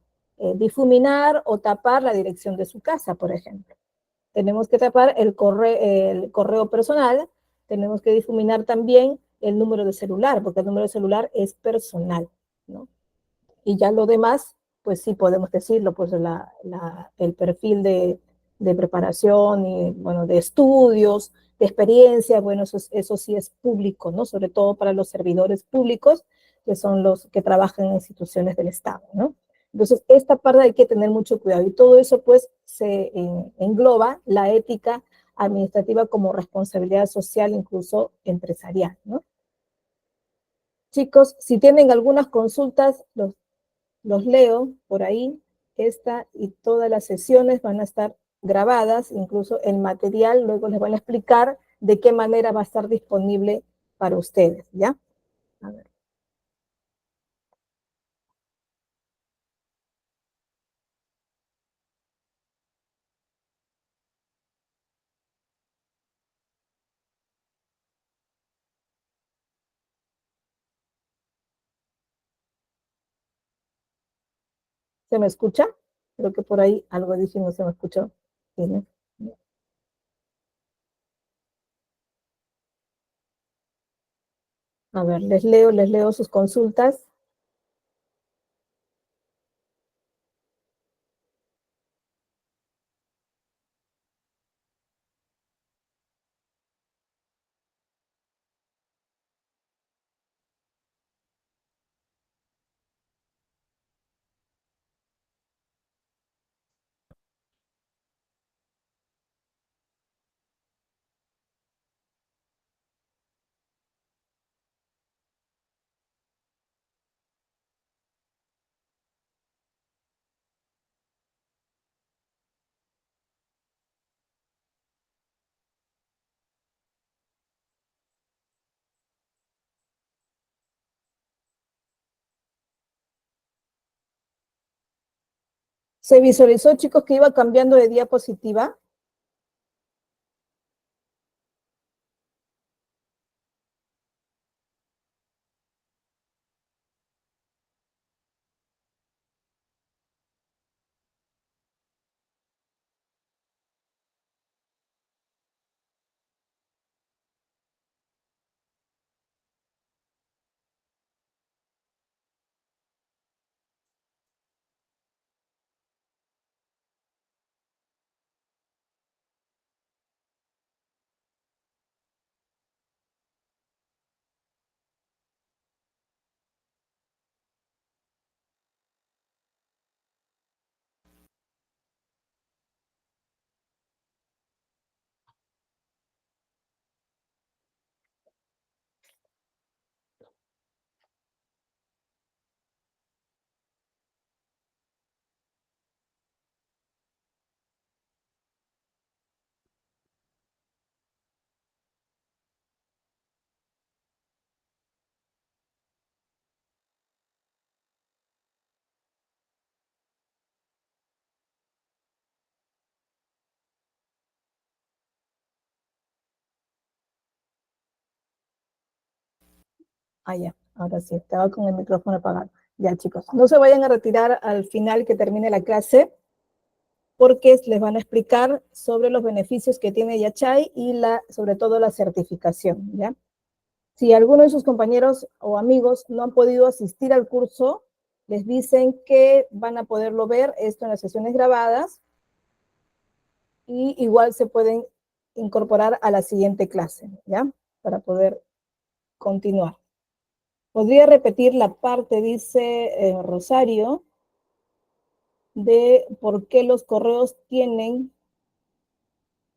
difuminar o tapar la dirección de su casa, por ejemplo. Tenemos que tapar el correo personal, tenemos que difuminar también el número de celular, porque el número de celular es personal, ¿no? Y ya lo demás, pues sí podemos decirlo, pues el perfil de preparación y, bueno, de estudios, de experiencia, bueno, eso sí es público, ¿no? Sobre todo para los servidores públicos, que son los que trabajan en instituciones del Estado, ¿no? Entonces, esta parte hay que tener mucho cuidado y todo eso, pues, se engloba la ética administrativa como responsabilidad social, incluso empresarial, ¿no? Chicos, si tienen algunas consultas, los leo por ahí. Esta y todas las sesiones van a estar grabadas, incluso el material, luego les van a explicar de qué manera va a estar disponible para ustedes, ¿ya? A ver, ¿se me escucha? Creo que por ahí algo dije y no se me escuchó. ¿Sí, no? A ver, les leo sus consultas. ¿Se visualizó, chicos, que iba cambiando de diapositiva? Ah, ya, ahora sí, estaba con el micrófono apagado. Ya, chicos, no se vayan a retirar al final que termine la clase, porque les van a explicar sobre los beneficios que tiene Yachay y sobre todo la certificación, ¿ya? Si alguno de sus compañeros o amigos no han podido asistir al curso, les dicen que van a poderlo ver esto en las sesiones grabadas y igual se pueden incorporar a la siguiente clase, ¿ya? Para poder continuar. Podría repetir la parte, dice Rosario, de por qué los correos tienen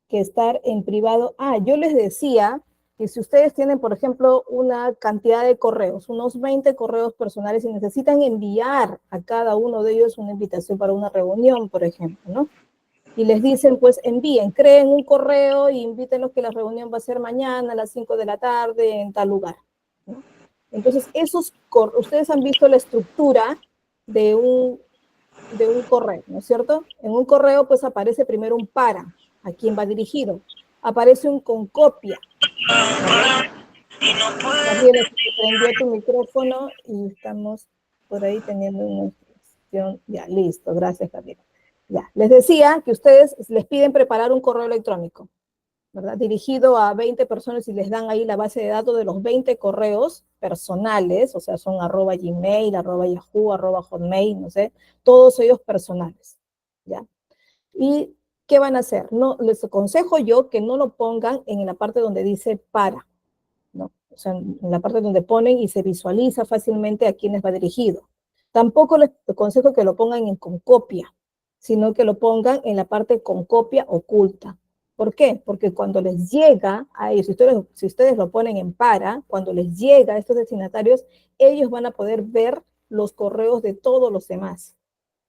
que estar en privado. Ah, yo les decía que si ustedes tienen, por ejemplo, una cantidad de correos, unos 20 correos personales y necesitan enviar a cada uno de ellos una invitación para una reunión, por ejemplo, ¿no? Y les dicen, pues envíen, creen un correo y invítenlos que la reunión va a ser mañana a las 5 de la tarde en tal lugar, ¿no? Entonces, ustedes han visto la estructura de un correo, ¿no es cierto? En un correo, pues aparece primero un para, a quién va dirigido. Aparece un con copia, ¿verdad? Gabriela, se te prendió tu micrófono y estamos por ahí teniendo una cuestión. Ya, listo, gracias, Gabriela. Ya, les decía que ustedes les piden preparar un correo electrónico, ¿verdad? Dirigido a 20 personas y les dan ahí la base de datos de los 20 correos personales, o sea, son @gmail, @yahoo, @hotmail, no sé, todos ellos personales, ¿ya? ¿Y qué van a hacer? No, les aconsejo yo que no lo pongan en la parte donde dice para, ¿no? O sea, en la parte donde ponen y se visualiza fácilmente a quiénes va dirigido. Tampoco les aconsejo que lo pongan con copia, sino que lo pongan en la parte con copia oculta. ¿Por qué? Porque cuando les llega a ellos, si ustedes lo ponen en para, cuando les llega a estos destinatarios, ellos van a poder ver los correos de todos los demás,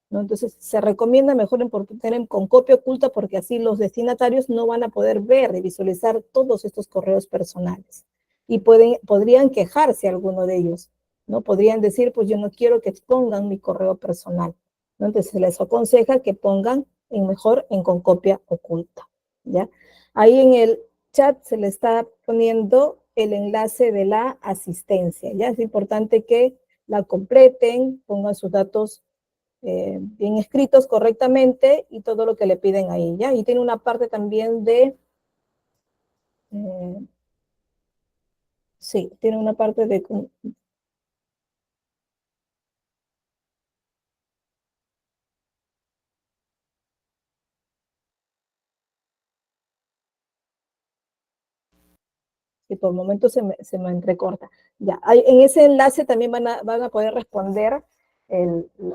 ¿no? Entonces, se recomienda mejor tener con copia oculta porque así los destinatarios no van a poder ver y visualizar todos estos correos personales. Y podrían quejarse alguno de ellos, ¿no? Podrían decir, pues yo no quiero que expongan mi correo personal, ¿no? Entonces, se les aconseja que pongan mejor en con copia oculta, ¿ya? Ahí en el chat se le está poniendo el enlace de la asistencia, ¿ya? Es importante que la completen, pongan sus datos bien escritos correctamente y todo lo que le piden ahí, ¿ya? Y tiene una parte también eh, sí, tiene una parte de, que por momentos se me entrecorta. Ya, en ese enlace también van a poder responder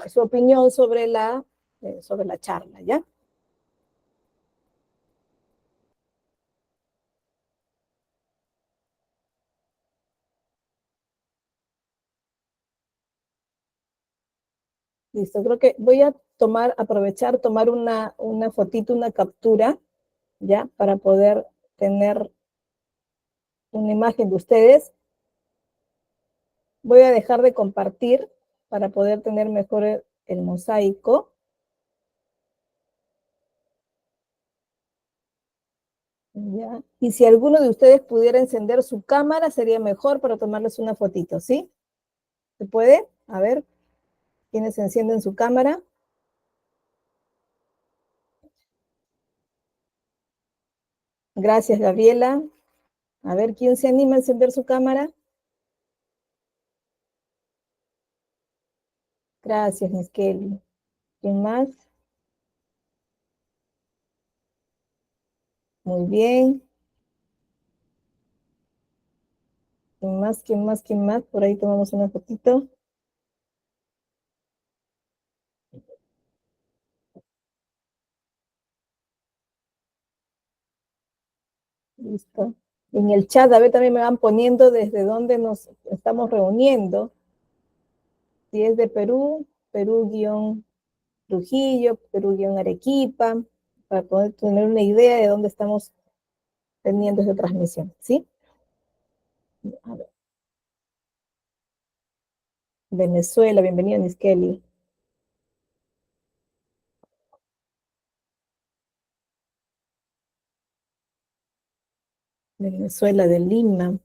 su opinión sobre la charla, ¿ya? Listo, creo que voy a aprovechar, tomar una fotito, una captura, ¿ya? Para poder tener una imagen de ustedes. Voy a dejar de compartir para poder tener mejor el mosaico. ¿Ya? Y si alguno de ustedes pudiera encender su cámara, sería mejor para tomarles una fotito, ¿sí? ¿Se puede? A ver, ¿quiénes encienden su cámara? Gracias, Gabriela. A ver, ¿quién se anima a encender su cámara? Gracias, Miss Kelly. ¿Quién más? Muy bien. ¿Quién más? ¿Quién más? ¿Quién más? Por ahí tomamos una fotito. Listo. En el chat, a ver, también me van poniendo desde dónde nos estamos reuniendo. Si es de Perú, Perú-Trujillo, Perú-Arequipa, para poder tener una idea de dónde estamos teniendo esta transmisión, ¿sí? A ver. Venezuela, bienvenida, Miss Kelly. Venezuela de Lima.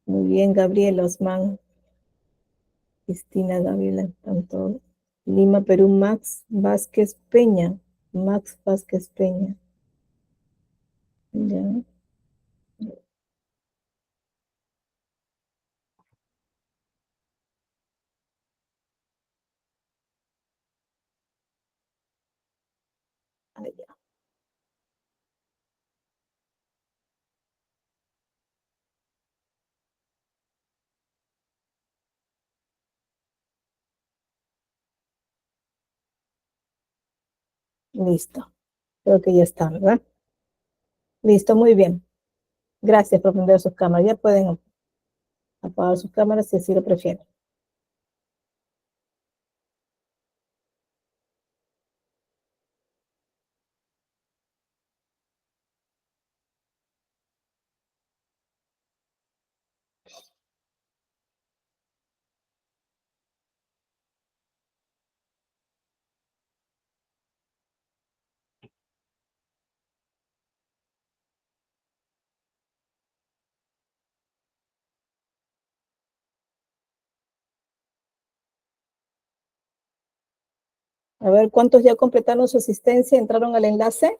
Muy bien, Gabriela Osman, Cristina Gabriela, tanto Lima, Perú, Max Vázquez Peña. Max Vázquez Peña. Ya. Ah, ya. Listo. Creo que ya está, ¿verdad? Listo, muy bien. Gracias por prender sus cámaras. Ya pueden apagar sus cámaras si así lo prefieren. A ver, ¿cuántos ya completaron su asistencia? ¿Entraron al enlace?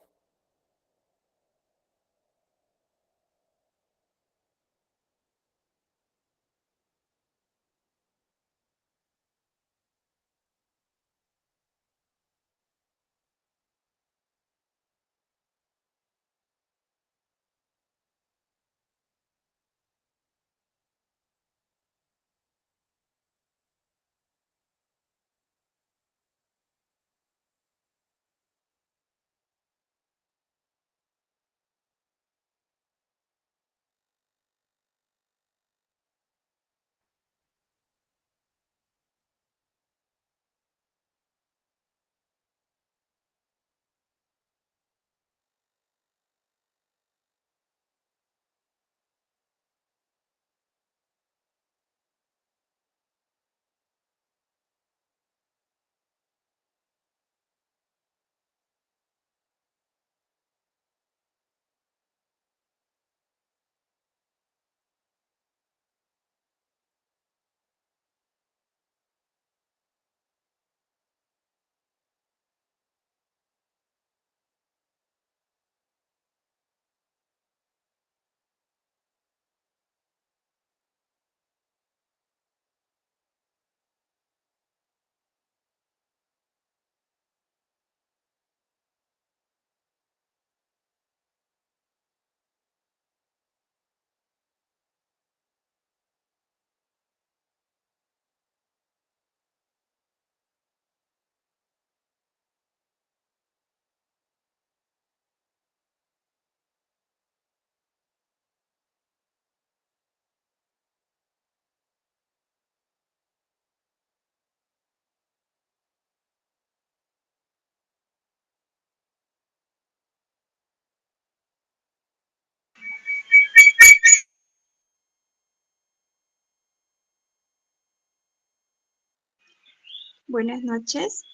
Buenas noches.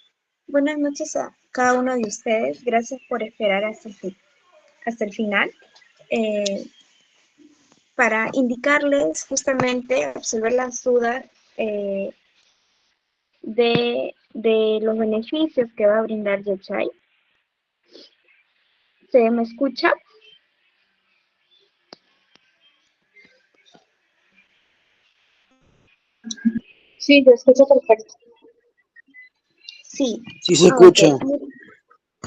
Buenas noches a cada uno de ustedes. Gracias por esperar hasta el final. Para indicarles justamente, absolver las dudas de los beneficios que va a brindar Yachay. ¿Se me escucha? Sí, te escucho perfecto. Sí. Sí, se escucha. Okay.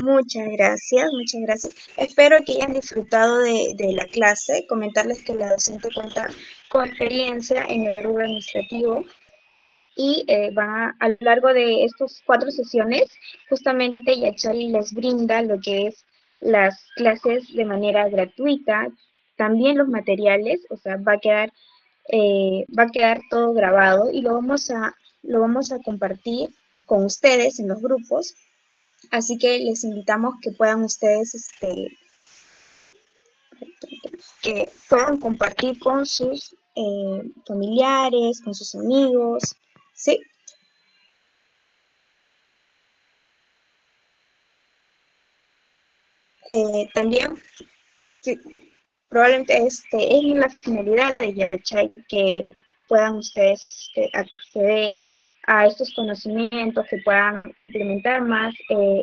Muchas gracias, muchas gracias. Espero que hayan disfrutado de la clase. Comentarles que la docente cuenta con experiencia en el rubro administrativo y a lo largo de estas 4 sesiones, justamente Yachay les brinda lo que es las clases de manera gratuita, también los materiales, o sea, va a quedar todo grabado y lo vamos a compartir con ustedes en los grupos. Así que les invitamos que puedan ustedes, que puedan compartir con sus familiares, con sus amigos, ¿sí? También, sí, probablemente es la finalidad de Yachay que puedan ustedes acceder a estos conocimientos, que puedan implementar más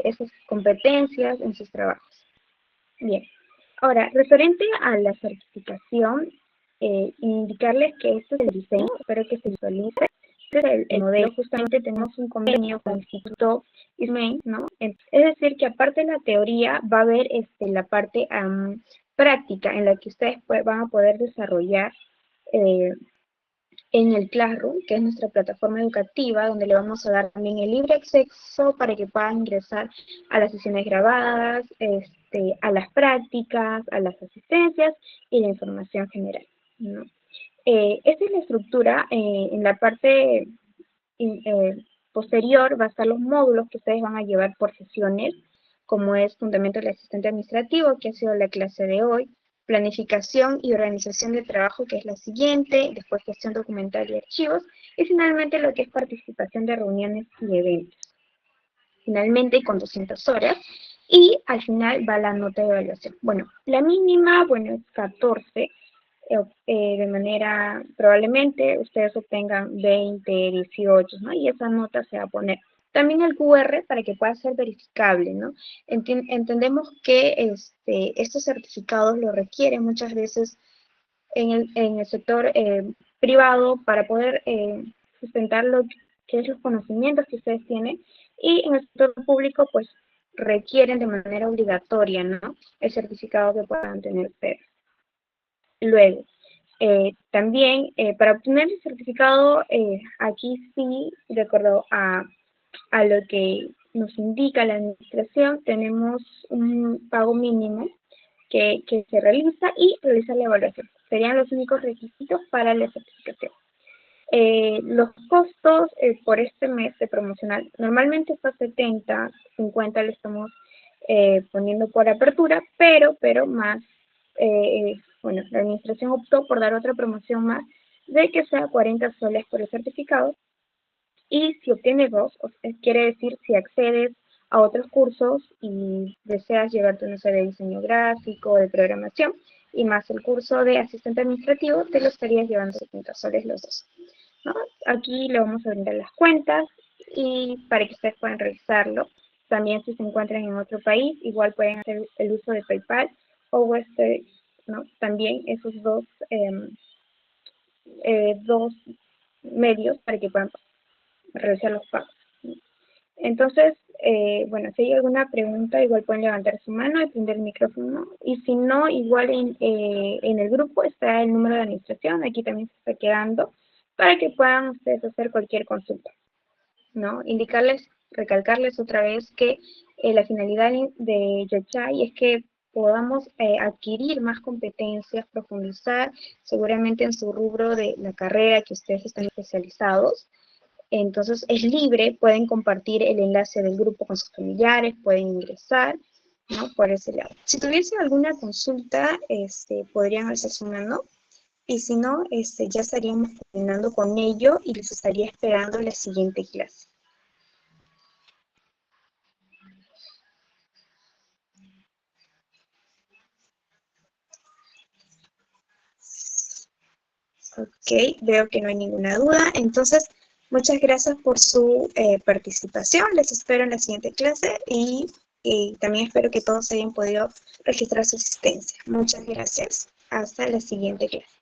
esas competencias en sus trabajos. Bien, ahora, referente a la certificación, indicarles que esto es el diseño, espero que se visualice. Este es el modelo, justamente tenemos un convenio con el Instituto ISMEI, ¿no? Es decir, que aparte de la teoría, va a haber la parte práctica en la que ustedes van a poder desarrollar en el Classroom, que es nuestra plataforma educativa, donde le vamos a dar también el libre acceso para que puedan ingresar a las sesiones grabadas, a las prácticas, a las asistencias y la información general, ¿no? Esta es la estructura. En la parte posterior va a estar los módulos que ustedes van a llevar por sesiones, como es Fundamento del Asistente Administrativo, que ha sido la clase de hoy, Planificación y Organización de Trabajo, que es la siguiente, después Gestión Documental y Archivos, y finalmente lo que es Participación de Reuniones y Eventos. Finalmente, con 200 horas, y al final va la nota de evaluación. Bueno, la mínima, bueno, es 14, de manera, probablemente ustedes obtengan 20, 18, ¿no? Y esa nota se va a poner. También el QR para que pueda ser verificable, ¿no? Entendemos que estos certificados lo requieren muchas veces en el sector privado para poder sustentar lo que es los conocimientos que ustedes tienen, y en el sector público pues requieren de manera obligatoria, ¿no? El certificado que puedan tener ustedes. Luego, también para obtener el certificado, aquí sí, de acuerdo a lo que nos indica la administración, tenemos un pago mínimo que se realiza y realiza la evaluación. Serían los únicos requisitos para la certificación. Los costos por este mes de promocional, normalmente está 70, 50 le estamos poniendo por apertura, pero más, bueno, la administración optó por dar otra promoción más de que sea 40 soles por el certificado, y si obtienes 2, quiere decir si accedes a otros cursos y deseas llevarte una serie de diseño gráfico, de programación, y más el curso de asistente administrativo, te lo estarías llevando 70 soles los dos, ¿no? Aquí le vamos a brindar las cuentas y para que ustedes puedan revisarlo. También si se encuentran en otro país, igual pueden hacer el uso de PayPal o Western, ¿no? También esos dos medios para que puedan realizar los pagos. Entonces, bueno, si hay alguna pregunta, igual pueden levantar su mano y prender el micrófono. Y si no, igual en el grupo está el número de administración, aquí también se está quedando, para que puedan ustedes hacer cualquier consulta, ¿no? Indicarles, recalcarles otra vez que la finalidad de Yachay es que podamos adquirir más competencias, profundizar seguramente en su rubro de la carrera que ustedes están especializados. Entonces es libre, pueden compartir el enlace del grupo con sus familiares, pueden ingresar, ¿no? Por ese lado. Si tuviesen alguna consulta, podrían hacerse una, ¿no? Y si no, ya estaríamos terminando con ello y les estaría esperando la siguiente clase. Ok, veo que no hay ninguna duda. Entonces, muchas gracias por su participación. Les espero en la siguiente clase y también espero que todos hayan podido registrar su asistencia. Muchas gracias. Hasta la siguiente clase.